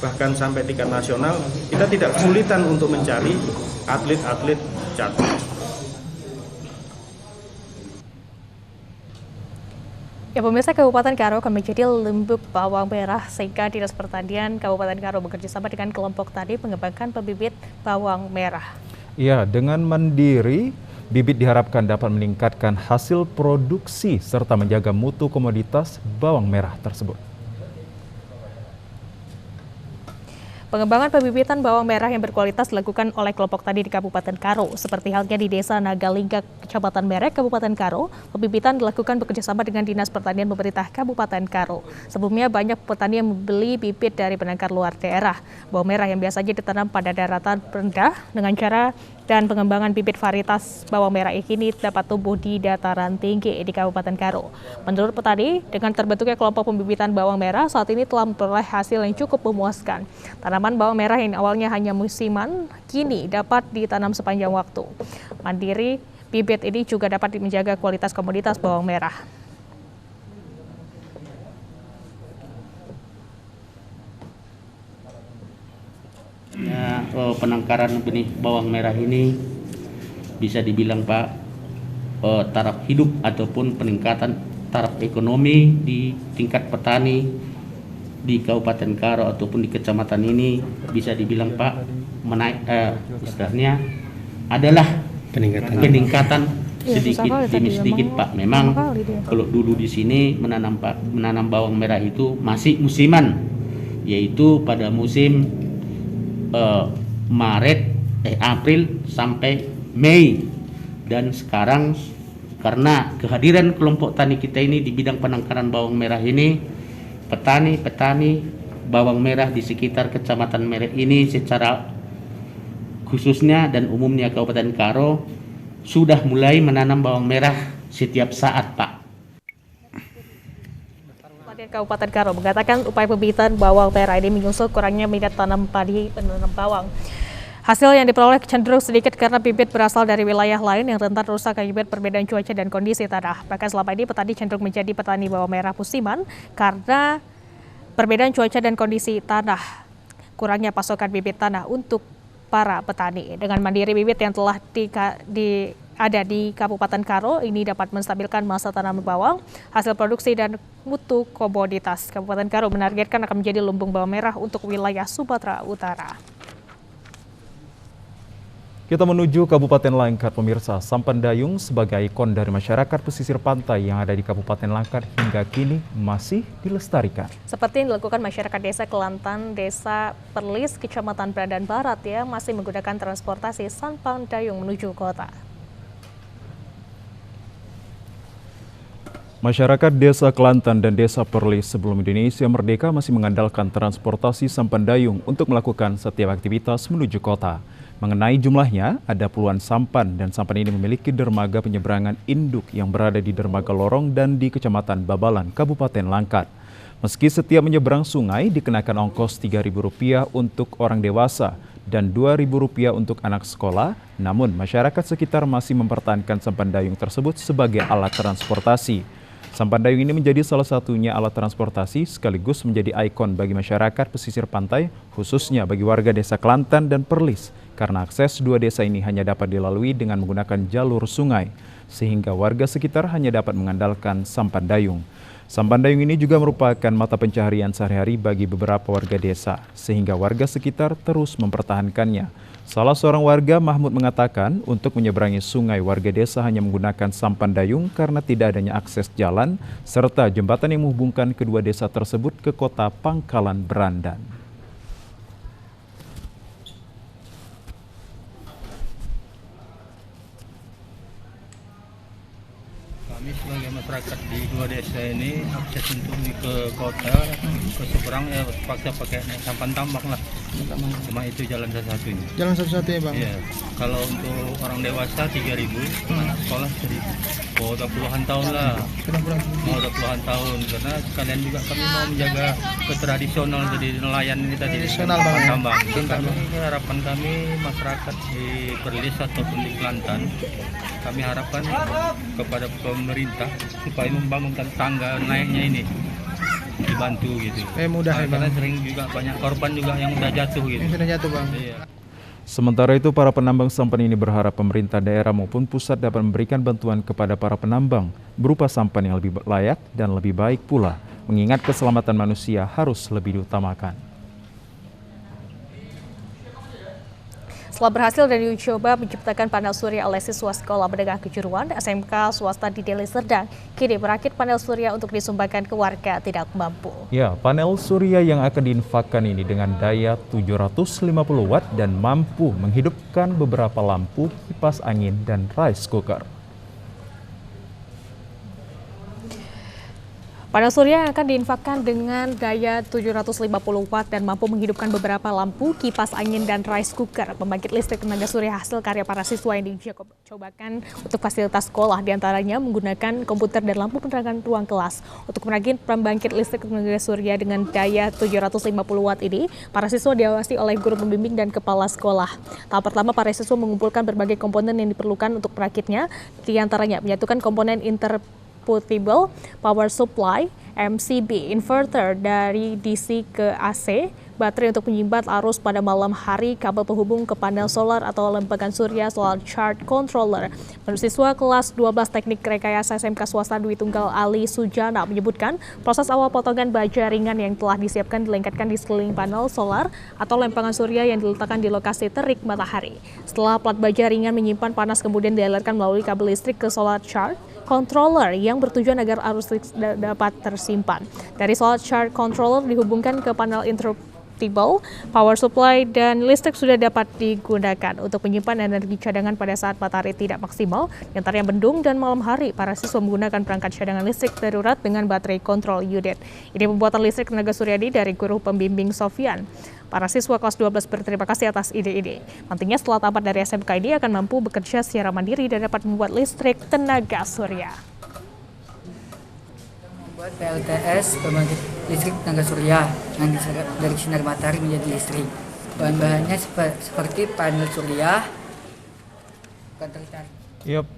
bahkan sampai tingkat nasional, kita tidak kesulitan untuk mencari atlet-atlet catur. Ya, pemirsa, Kabupaten Karo akan menjadi lumbung bawang merah sehingga Dinas Pertanian Kabupaten Karo bekerjasama dengan kelompok tani mengembangkan pembibit bawang merah. Ya, dengan mandiri, bibit diharapkan dapat meningkatkan hasil produksi serta menjaga mutu komoditas bawang merah tersebut. Pengembangan pembibitan bawang merah yang berkualitas dilakukan oleh kelompok tani di Kabupaten Karo. Seperti halnya di Desa Nagalingga, Kecamatan Merek, Kabupaten Karo, pembibitan dilakukan bekerjasama dengan Dinas Pertanian Pemerintah Kabupaten Karo. Sebelumnya banyak petani yang membeli bibit dari penangkar luar daerah. Bawang merah yang biasanya ditanam pada daratan rendah dengan cara dan pengembangan bibit varietas bawang merah ini dapat tumbuh di dataran tinggi di Kabupaten Karo. Menurut petani, dengan terbentuknya kelompok pembibitan bawang merah saat ini telah memperoleh hasil yang cukup memuaskan. Tanaman bawang merah yang awalnya hanya musiman, kini dapat ditanam sepanjang waktu. Mandiri, bibit ini juga dapat menjaga kualitas komoditas bawang merah. Ya, penangkaran benih bawang merah ini bisa dibilang Pak, taraf hidup ataupun peningkatan taraf ekonomi di tingkat petani di Kabupaten Karo ataupun di kecamatan ini bisa dibilang Pak menaik, istilahnya adalah peningkatan sedikit demi sedikit Pak. Memang kalau dulu di sini menanam bawang merah itu masih musiman, yaitu pada musim April sampai Mei, dan sekarang karena kehadiran kelompok tani kita ini di bidang penangkaran bawang merah ini, petani-petani bawang merah di sekitar Kecamatan Merek ini secara khususnya dan umumnya Kabupaten Karo sudah mulai menanam bawang merah setiap saat Pak. Kabupaten Karo mengatakan upaya pembibitan bawang merah ini menyusul kurangnya minat tanam padi penanam bawang. Hasil yang diperoleh cenderung sedikit karena bibit berasal dari wilayah lain yang rentan rusak akibat perbedaan cuaca dan kondisi tanah. Bahkan selama ini petani cenderung menjadi petani bawang merah musiman karena perbedaan cuaca dan kondisi tanah. Kurangnya pasokan bibit tanah untuk para petani. Dengan mandiri bibit yang telah ada di Kabupaten Karo, ini dapat menstabilkan masa tanam bawang, hasil produksi dan mutu komoditas. Kabupaten Karo menargetkan akan menjadi lumbung bawang merah untuk wilayah Sumatera Utara. Kita menuju Kabupaten Langkat, pemirsa. Sampan Dayung sebagai ikon dari masyarakat pesisir pantai yang ada di Kabupaten Langkat hingga kini masih dilestarikan. Seperti yang dilakukan masyarakat Desa Kelantan, Desa Perlis, Kecamatan Badan Barat ya, masih menggunakan transportasi Sampan Dayung menuju kota. Masyarakat Desa Kelantan dan Desa Perlis sebelum Indonesia merdeka masih mengandalkan transportasi Sampan Dayung untuk melakukan setiap aktivitas menuju kota. Mengenai jumlahnya, ada puluhan sampan dan sampan ini memiliki dermaga penyeberangan induk yang berada di Dermaga Lorong dan di Kecamatan Babalan, Kabupaten Langkat. Meski setiap menyeberang sungai dikenakan ongkos Rp3.000 untuk orang dewasa dan Rp2.000 untuk anak sekolah, namun masyarakat sekitar masih mempertahankan sampan dayung tersebut sebagai alat transportasi. Sampan dayung ini menjadi salah satunya alat transportasi sekaligus menjadi ikon bagi masyarakat pesisir pantai, khususnya bagi warga Desa Kelantan dan Perlis, karena akses dua desa ini hanya dapat dilalui dengan menggunakan jalur sungai, sehingga warga sekitar hanya dapat mengandalkan sampan dayung. Sampan dayung ini juga merupakan mata pencaharian sehari-hari bagi beberapa warga desa, sehingga warga sekitar terus mempertahankannya. Salah seorang warga, Mahmud, mengatakan untuk menyeberangi sungai warga desa hanya menggunakan sampan dayung karena tidak adanya akses jalan serta jembatan yang menghubungkan kedua desa tersebut ke kota Pangkalan Berandan. Kami sebagai masyarakat di dua desa ini akses untuk ke kota, ke seberang ya pakai sampan tambak lah. Cuma itu jalan satu-satunya. Jalan satu-satunya Bang? Iya. Kalau untuk orang dewasa 3.000, anak sekolah 1.000. Oh, udah puluhan tahun lah. Udah puluhan tahun. Karena sekalian juga kami mau menjaga ketradisional jadi nelayan ini tadi. Tradisional Bang. Tambang. Harapan kami masyarakat di Perlis ataupun di Kelantan, kami harapkan kepada pemerintah supaya membangunkan tangga naiknya ini dibantu gitu. Mudah ya, karena sering juga banyak korban juga yang udah jatuh gitu. Yang sudah jatuh Bang. Iya. Sementara itu, para penambang sampan ini berharap pemerintah daerah maupun pusat dapat memberikan bantuan kepada para penambang berupa sampan yang lebih layak dan lebih baik pula, mengingat keselamatan manusia harus lebih diutamakan. Setelah berhasil dan diuji coba menciptakan panel surya oleh siswa sekolah menengah kejuruan SMK swasta di Deli Serdang, kini merakit panel surya untuk disumbangkan ke warga tidak mampu. Ya, panel surya yang akan diinfakkan ini dengan daya 750 watt dan mampu menghidupkan beberapa lampu, kipas angin, dan rice cooker. Panel surya yang akan diinfakkan dengan daya 750 watt dan mampu menghidupkan beberapa lampu, kipas angin, dan rice cooker. Pembangkit listrik tenaga surya hasil karya para siswa yang dicobakan untuk fasilitas sekolah, diantaranya menggunakan komputer dan lampu penerangan ruang kelas. Untuk merakit pembangkit listrik tenaga surya dengan daya 750 watt ini, para siswa diawasi oleh guru pembimbing dan kepala sekolah. Tahap pertama, para siswa mengumpulkan berbagai komponen yang diperlukan untuk merakitnya, diantaranya menyatukan komponen interputable, power supply, MCB, inverter dari DC ke AC, baterai untuk menyimpan arus pada malam hari, kabel penghubung ke panel solar atau lembaga surya, solar charge controller. Menurut siswa kelas 12 teknik rekayasa SMK swasta Dwi Tunggal Ali Sujana menyebutkan proses awal potongan baja ringan yang telah disiapkan dilengketkan di sekeliling panel solar atau lempangan surya yang diletakkan di lokasi terik matahari. Setelah plat baja ringan menyimpan panas kemudian dialirkan melalui kabel listrik ke solar charge controller yang bertujuan agar arus listrik dapat tersimpan. Dari solar charge controller dihubungkan ke panel interputable, power supply, dan listrik sudah dapat digunakan untuk menyimpan energi cadangan pada saat matahari tidak maksimal, yang antaranya mendung dan malam hari. Para siswa menggunakan perangkat cadangan listrik darurat dengan baterai control unit. Ini pembuatan listrik tenaga surya dari guru pembimbing Sofian. Para siswa kelas 12 berterima kasih atas ide ini. Nantinya setelah tamat dari SMK ini akan mampu bekerja secara mandiri dan dapat membuat listrik tenaga surya. Membuat PLTS, pembangkit listrik tenaga surya yang diserap dari sinar matahari menjadi listrik. Bahan-bahannya seperti panel surya,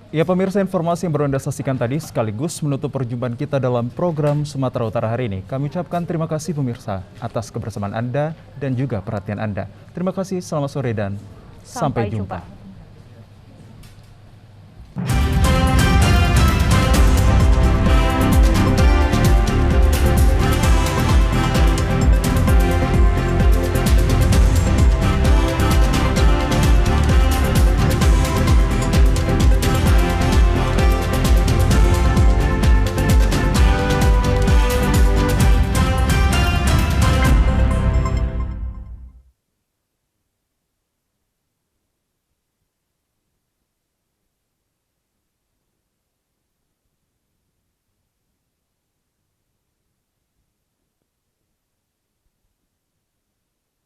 Ya pemirsa, informasi yang baru Anda saksikan tadi sekaligus menutup perjumpaan kita dalam program Sumatera Utara hari ini. Kami ucapkan terima kasih pemirsa atas kebersamaan Anda dan juga perhatian Anda. Terima kasih, selamat sore dan sampai jumpa.